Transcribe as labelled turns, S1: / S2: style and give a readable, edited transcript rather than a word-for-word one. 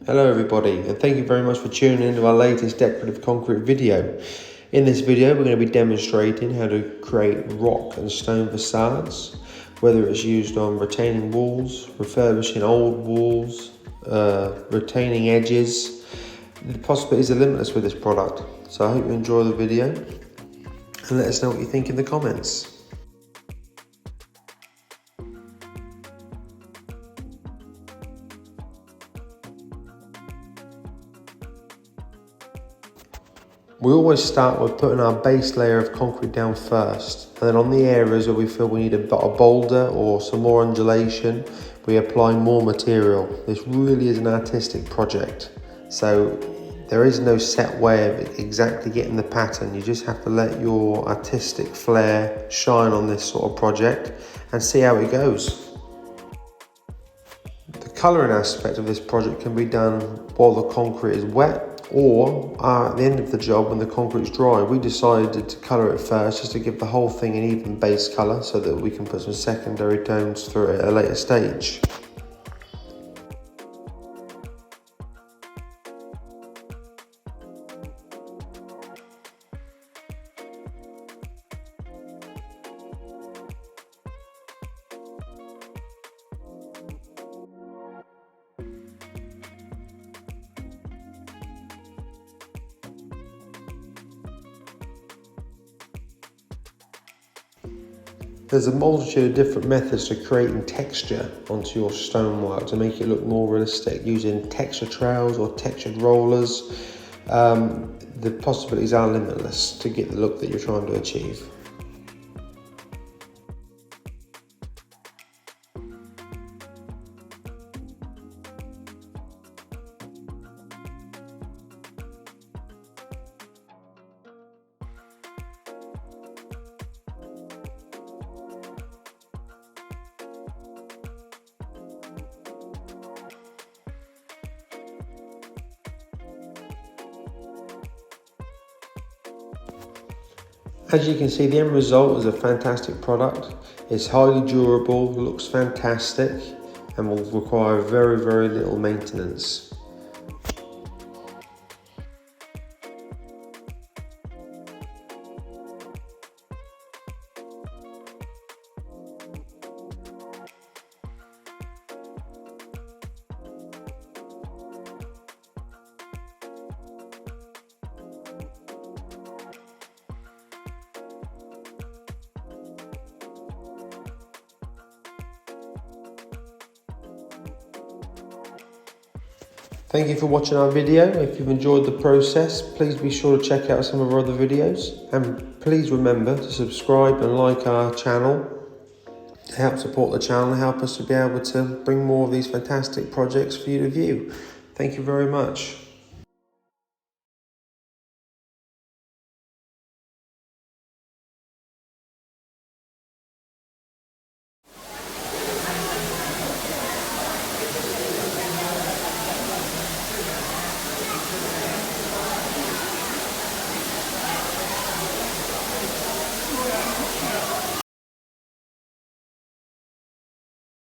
S1: Hello everybody, and thank you very much for tuning into our latest decorative concrete video. In this video we're going to be demonstrating how to create rock and stone facades, whether it's used on retaining walls, refurbishing old walls, retaining edges. The possibilities are limitless with this product, so I hope you enjoy the video and let us know what you think in the comments. We always start with putting our base layer of concrete down first, and then on the areas where we feel we need a boulder or some more undulation, we apply more material. This really is an artistic project, so there is no set way of exactly getting the pattern. You just have to let your artistic flair shine on this sort of project and see how it goes. The colouring aspect of this project can be done while the concrete is wet, or at the end of the job when the concrete's dry. We decided to colour it first just to give the whole thing an even base colour so that we can put some secondary tones through it at a later stage. There's a multitude of different methods to creating texture onto your stonework to make it look more realistic, using texture trails or textured rollers. The possibilities are limitless to get the look that you're trying to achieve. As you can see, the end result is a fantastic product. It's highly durable, looks fantastic, and will require very, very little maintenance. Thank you for watching our video. If you've enjoyed the process, please be sure to check out some of our other videos, and please remember to subscribe and like our channel to help support the channel and help us to be able to bring more of these fantastic projects for you to view. Thank you very much.